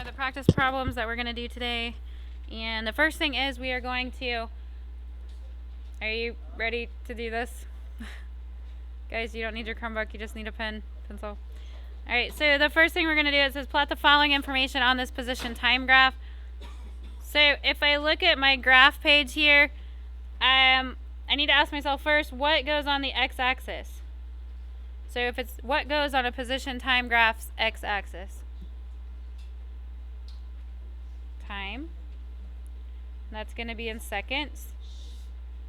the practice problems that we're going to do today. And the first thing is we are going to, are you ready to do this? Guys, you don't need your Chromebook, you just need a pen, pencil. Alright, so the first thing we're going to do is plot the following information on this position time graph. So if I look at my graph page here, I need to ask myself first, what goes on the x-axis? So if it's what goes on a position time graph's x-axis? Time. That's going to be in seconds.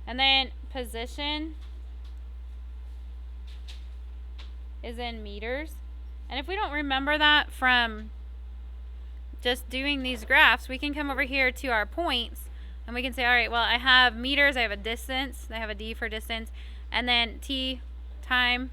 And then position is in meters. And if we don't remember that from just doing these graphs, we can come over here to our points and we can say, all right, well, I have meters, I have a distance, I have a D for distance, and then T, time,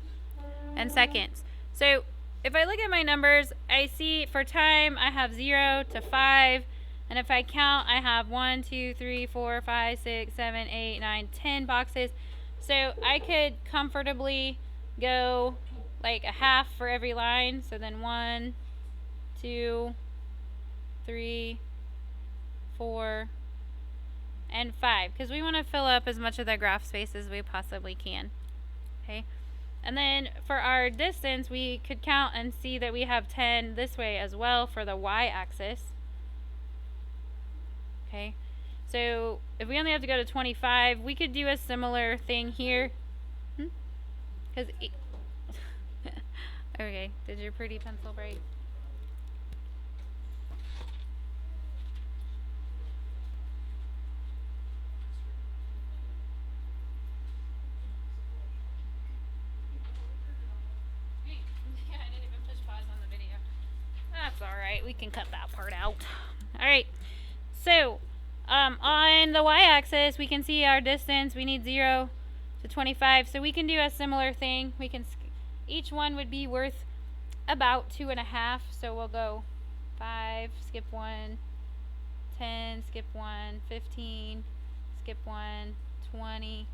and seconds. So if I look at my numbers, I see for time I have 0 to 5, and if I count, I have 1, 2, 3, 4, 5, 6, 7, 8, 9, 10 boxes. So I could comfortably go like a half for every line. So then 1, 2, 3, 4, and 5, because we want to fill up as much of the graph space as we possibly can. Okay, and then for our distance, we could count and see that we have 10 this way as well for the y-axis. Okay, so if we only have to go to 25, we could do a similar thing here. Because okay, did your pretty pencil break? Yeah, I didn't even push pause on the video. That's alright, we can cut that part out. Alright, so on the y-axis, we can see our distance. We need 0 to 25, so we can do a similar thing. We can each one would be worth about 2.5, so we'll go 5, skip 1, 10, skip 1, 15, skip 1, 20,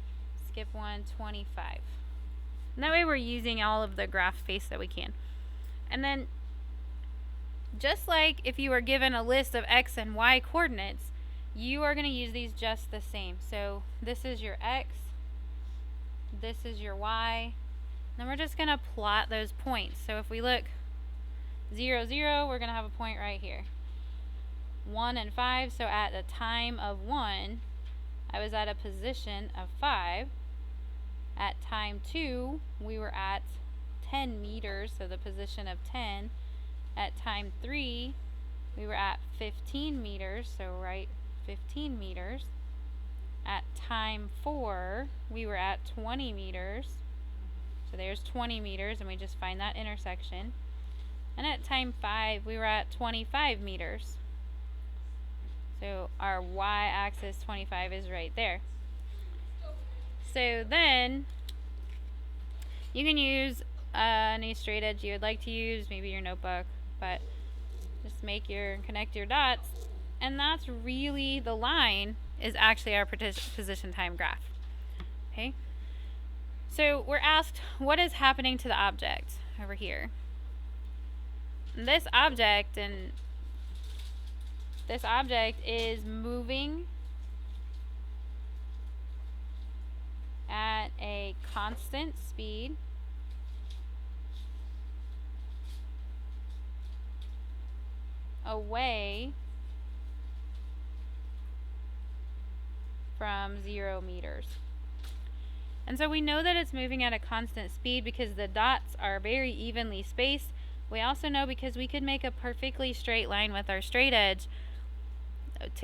skip 1, 25. And that way we're using all of the graph space that we can. And then just like if you were given a list of x and y coordinates, you are going to use these just the same. So this is your x, this is your y, then we're just going to plot those points. So if we look 0, 0, we're going to have a point right here. 1 and 5, so at the time of 1, I was at a position of 5. At time 2, we were at 10 meters, so the position of 10. At time 3, we were at 15 meters, so right 15 meters. At time 4, we were at 20 meters. So there's 20 meters, and we just find that intersection. And at time 5, we were at 25 meters. So our y-axis 25 is right there. So then you can use any straight edge you would like to use, maybe your notebook, but just connect your dots, and that's really the line is actually our position time graph. Okay, so we're asked what is happening to the object over here. And this object is moving at a constant speed away from 0 meters. And so we know that it's moving at a constant speed because the dots are very evenly spaced. We also know because we could make a perfectly straight line with our straight edge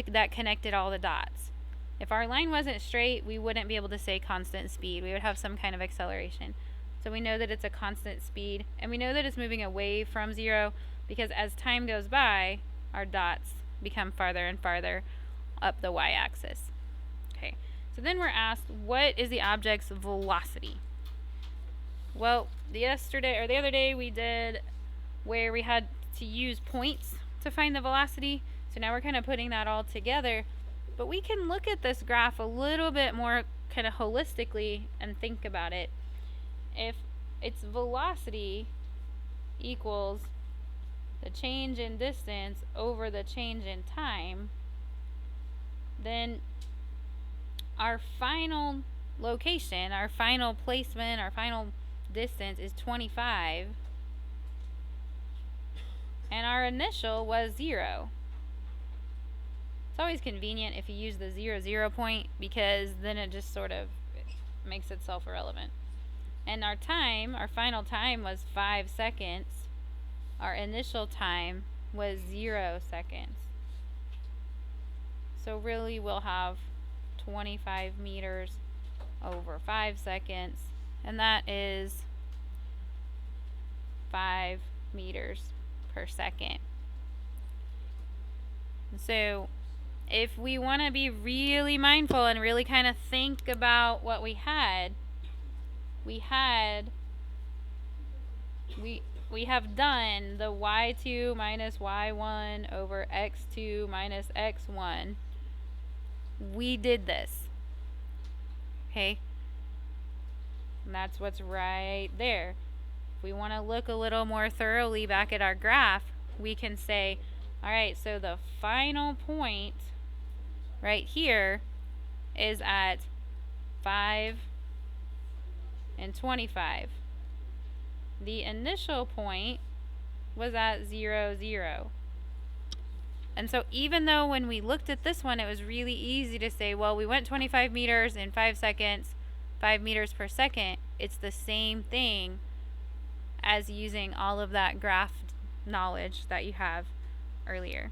that connected all the dots. If our line wasn't straight, we wouldn't be able to say constant speed. We would have some kind of acceleration. So we know that it's a constant speed, and we know that it's moving away from 0 because as time goes by, our dots become farther and farther up the y-axis. Okay, so then we're asked, what is the object's velocity? Well, the other day we did where we had to use points to find the velocity. So now we're kind of putting that all together. But we can look at this graph a little bit more kind of holistically and think about it. If its velocity equals the the change in distance over the change in time, then our final location, our final placement, our final distance is 25, and our initial was 0. It's always convenient if you use the 0, 0 point, because then it just sort of makes itself irrelevant. And our time, our final time was 5 seconds. Our initial time was 0 seconds. So really we'll have 25 meters over 5 seconds, and that is 5 meters per second. So if we want to be really mindful and really kind of think about what we have done the y2 minus y1 over x2 minus x1. We did this. Okay? And that's what's right there. If we want to look a little more thoroughly back at our graph, we can say, alright, so the final point right here is at 5 and 25. The initial point was at 0, 0. And so even though when we looked at this one, it was really easy to say, well, we went 25 meters in 5 seconds, 5 meters per second, it's the same thing as using all of that graph knowledge that you have earlier.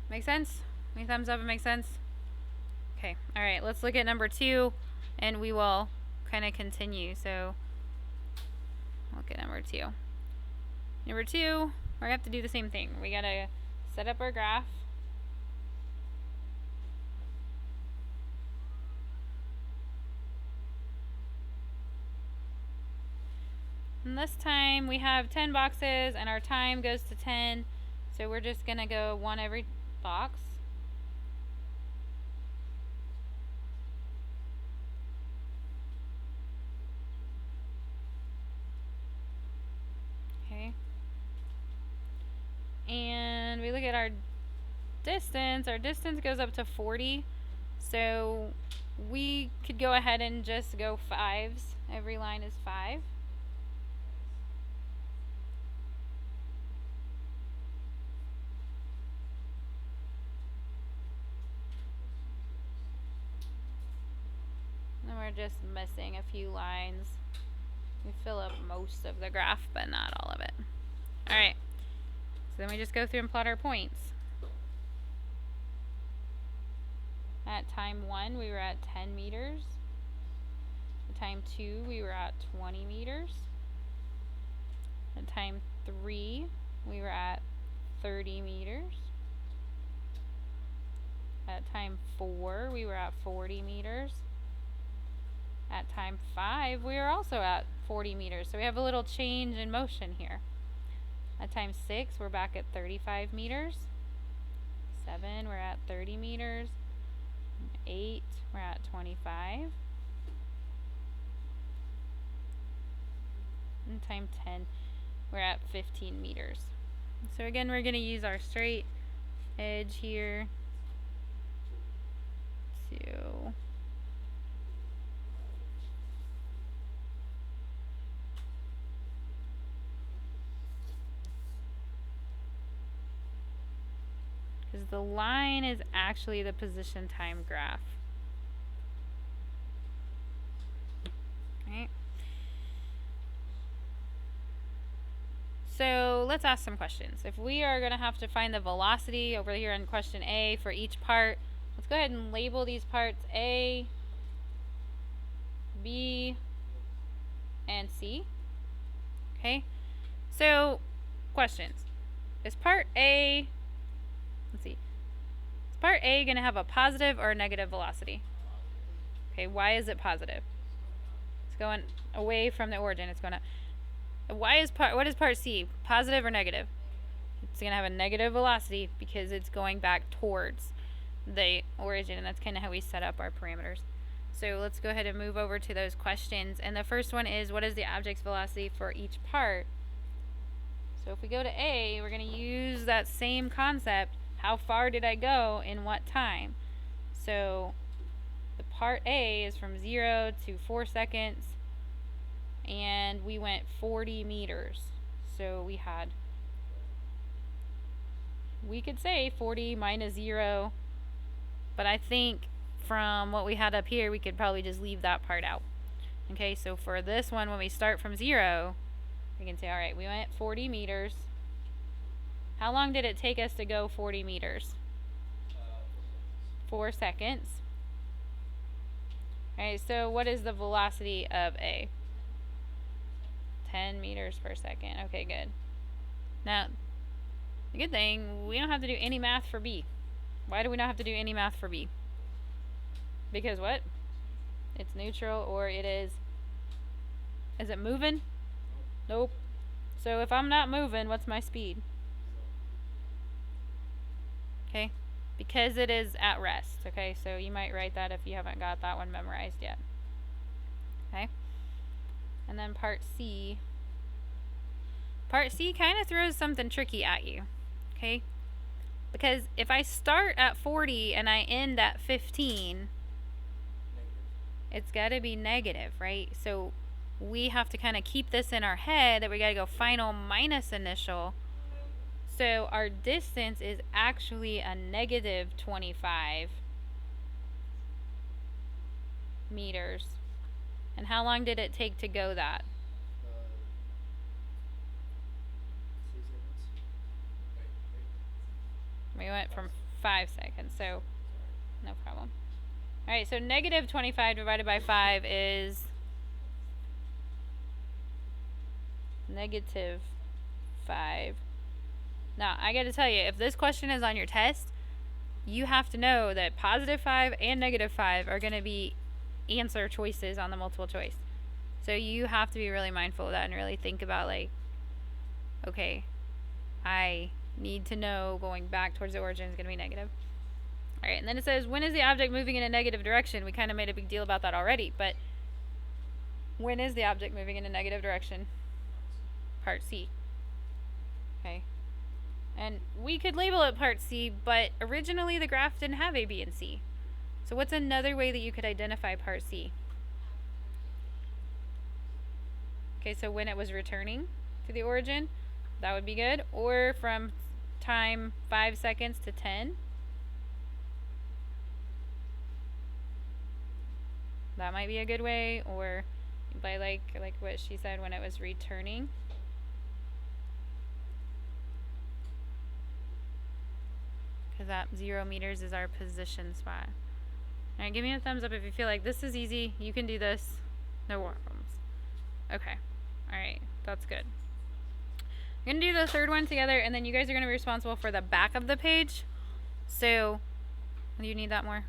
Make sense? Any thumbs up? It makes sense? Okay, alright, let's look at number 2, and we will kind of continue. So, look at number 2. Number 2, we're going to have to do the same thing. We got to set up our graph. And this time we have 10 boxes, and our time goes to 10. So we're just going to go 1 every box. Okay. And we look at our distance. Our distance goes up to 40. So we could go ahead and just go 5s. Every line is 5. We're just missing a few lines. We fill up most of the graph, but not all of it. Alright, so then we just go through and plot our points. At time 1, we were at 10 meters. At time 2, we were at 20 meters. At time 3, we were at 30 meters. At time 4, we were at 40 meters. At time 5, we are also at 40 meters. So we have a little change in motion here. At time 6, we're back at 35 meters. 7, we're at 30 meters. 8, we're at 25. And time 10, we're at 15 meters. So again, we're going to use our straight edge here to because the line is actually the position time graph. Okay. So let's ask some questions. If we are going to have to find the velocity over here in question A for each part, let's go ahead and label these parts A, B, and C. Okay. So questions. Is part A, let's see, is part A going to have a positive or a negative velocity? Okay, why is it positive? It's going away from the origin. It's going to, what is part C? Positive or negative? It's going to have a negative velocity because it's going back towards the origin, and that's kind of how we set up our parameters. So let's go ahead and move over to those questions. And the first one is, what is the object's velocity for each part? So if we go to A, we're going to use that same concept. How far did I go in what time? So the part A is from 0 to 4 seconds, and we went 40 meters. So we could say 40 minus 0, but I think from what we had up here, we could probably just leave that part out. Okay, so for this one, when we start from 0, we can say, all right, we went 40 meters. How long did it take us to go 40 meters? 4 seconds. All right, so what is the velocity of A? 10 meters per second. Okay, good. Now, the good thing, we don't have to do any math for B. Why do we not have to do any math for B? Because what? It's neutral, or it is it moving? Nope. So if I'm not moving, what's my speed? Okay, because it is at rest. Okay, so you might write that if you haven't got that one memorized yet. Okay, and then part C. Part C kind of throws something tricky at you. Okay, because if I start at 40 and I end at 15, it's got to be negative, right? So we have to kind of keep this in our head that we got to go final minus initial. So our distance is actually a negative 25 meters. And how long did it take to go that? 6 seconds. We went from 5 seconds, so no problem. Alright, so negative 25 divided by 5 is negative 5. Now, I gotta tell you, if this question is on your test, you have to know that positive 5 and negative 5 are gonna be answer choices on the multiple choice. So you have to be really mindful of that and really think about, like, okay, I need to know going back towards the origin is going to be negative. Alright, and then it says, when is the object moving in a negative direction? We kind of made a big deal about that already, but when is the object moving in a negative direction? Part C. Okay. And we could label it part C, but originally the graph didn't have A, B, and C. So what's another way that you could identify part C? Okay, so when it was returning to the origin, that would be good. Or from time 5 seconds to 10. That might be a good way. Or by like what she said, when it was returning. Because that 0 meters is our position spot. Alright, give me a thumbs up if you feel like this is easy. You can do this. No problems. Okay. Alright, that's good. I'm going to do the third one together, and then you guys are going to be responsible for the back of the page. So, do you need that more?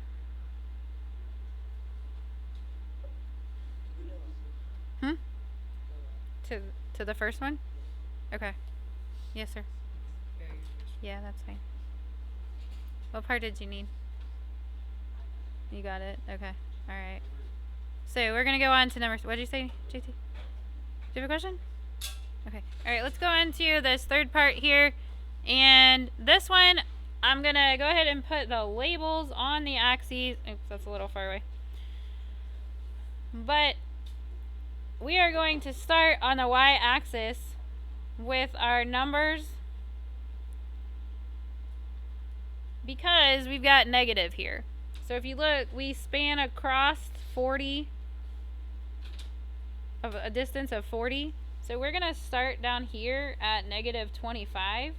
To the first one? Okay. Yes, sir. Yeah, that's fine. What part did you need? You got it? Okay. Alright. So, we're going to go on to number... What did you say, JT? Do you have a question? Okay. Alright, let's go into this third part here. And this one, I'm going to go ahead and put the labels on the axes. Oops, that's a little far away. But we are going to start on the y-axis with our numbers, because we've got negative here. So if you look, we span across 40, of a distance of 40. So we're going to start down here at negative 25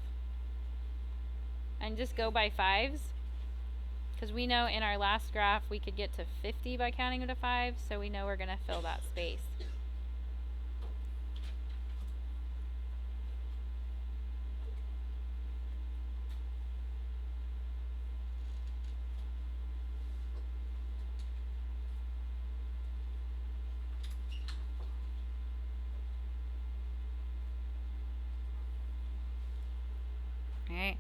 and just go by 5s, because we know in our last graph we could get to 50 by counting to 5, so we know we're going to fill that space. Alright,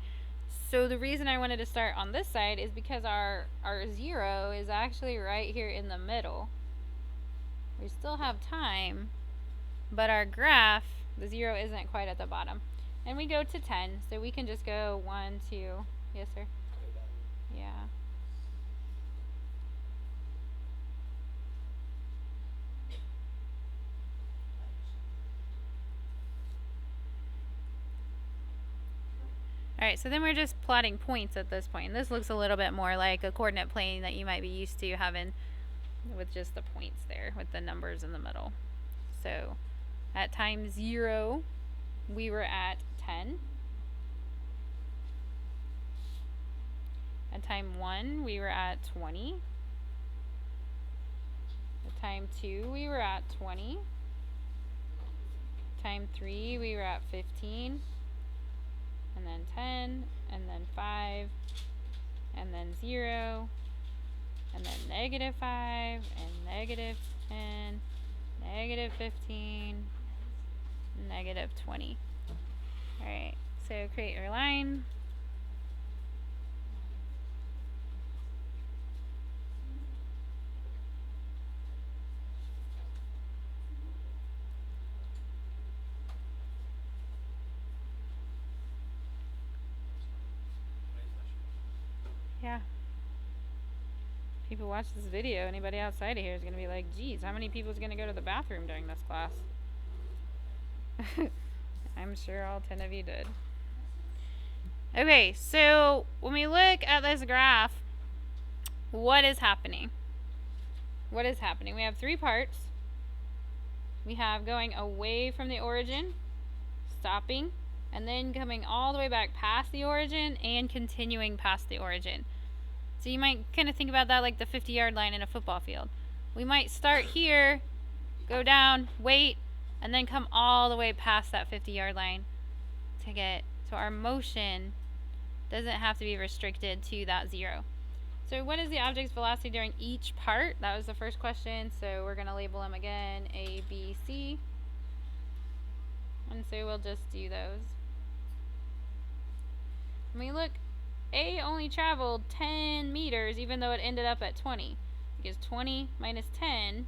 so the reason I wanted to start on this side is because our 0 is actually right here in the middle. We still have time, but our graph, the 0 isn't quite at the bottom. And we go to 10, so we can just go 1, 2. Yes, sir? Go down. Yeah. Alright, so then we're just plotting points at this point. And this looks a little bit more like a coordinate plane that you might be used to having with just the points there, with the numbers in the middle. So, at time 0, we were at 10. At time 1, we were at 20. At time 2, we were at 20. Time 3, we were at 15. And then 10, and then 5, and then 0, and then negative 5, and negative 10, negative 15, negative 20. Alright, so create your line. Yeah. People watch this video, anybody outside of here is going to be like, geez, how many people is going to go to the bathroom during this class? I'm sure all 10 of you did. Okay, so when we look at this graph, what is happening? What is happening? We have 3 parts. We have going away from the origin, stopping, and then coming all the way back past the origin and continuing past the origin. So you might kind of think about that like the 50-yard line in a football field. We might start here, go down, wait, and then come all the way past that 50-yard line to get, so our motion doesn't have to be restricted to that 0. So what is the object's velocity during each part? That was the first question, so we're going to label them again, A, B, C. And so we'll just do those. When we look, A only traveled 10 meters even though it ended up at 20. Because 20 minus 10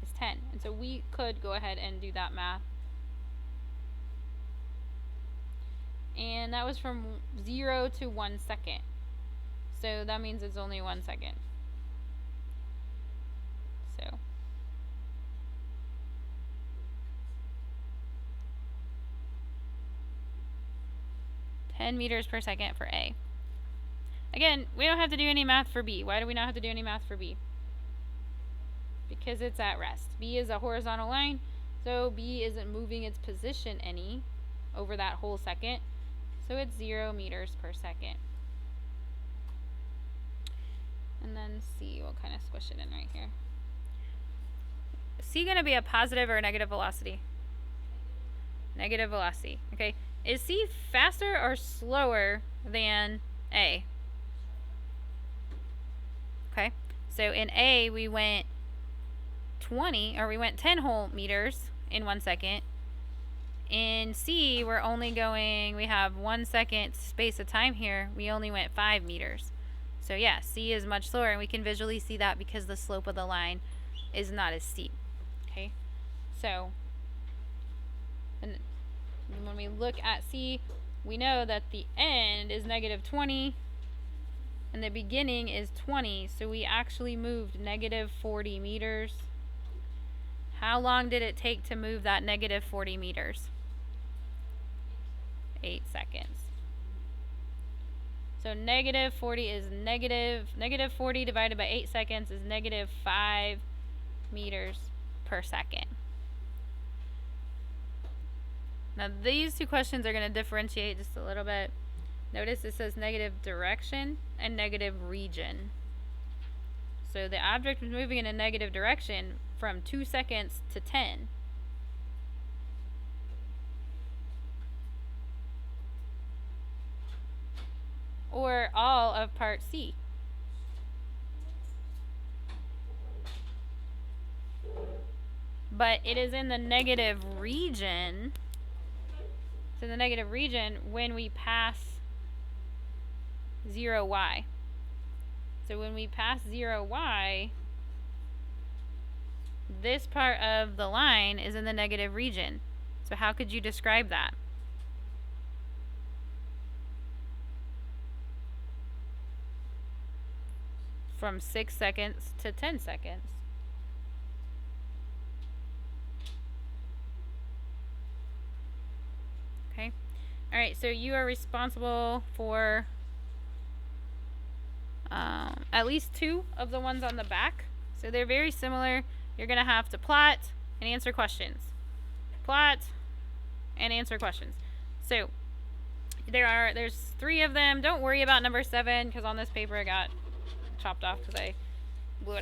is 10. And so we could go ahead and do that math. And that was from 0 to 1 second. So that means it's only 1 second. So. meters per second for A. Again, we don't have to do any math for B. Why do we not have to do any math for B? Because it's at rest. B is a horizontal line, so B isn't moving its position any over that whole second. So it's 0 meters per second. And then C, we'll kind of squish it in right here. Is C going to be a positive or a negative velocity? Negative velocity. Okay. Is C faster or slower than A? Okay. So in A, we went 10 whole meters in 1 second. In C, we're only going, we have 1 second space of time here. We only went 5 meters. So yeah, C is much slower, and we can visually see that because the slope of the line is not as steep. Okay. So, and when we look at C, we know that the end is negative 20 and the beginning is 20, so we actually moved negative 40 meters. How long did it take to move that negative 40 meters? 8 seconds. So negative 40 is negative 40 divided by 8 seconds is negative 5 meters per second. Now these two questions are going to differentiate just a little bit. Notice it says negative direction and negative region. So the object was moving in a negative direction from 2 seconds to 10. Or all of part C. But it is in the negative region. So the negative region when we pass 0y. So when we pass 0y, this part of the line is in the negative region. So how could you describe that? from 6 seconds to 10 seconds. Okay. Alright, so you are responsible for at least 2 of the ones on the back. So they're very similar. You're going to have to plot and answer questions. Plot and answer questions. So there's 3 of them. Don't worry about number 7 because on this paper it got chopped off because I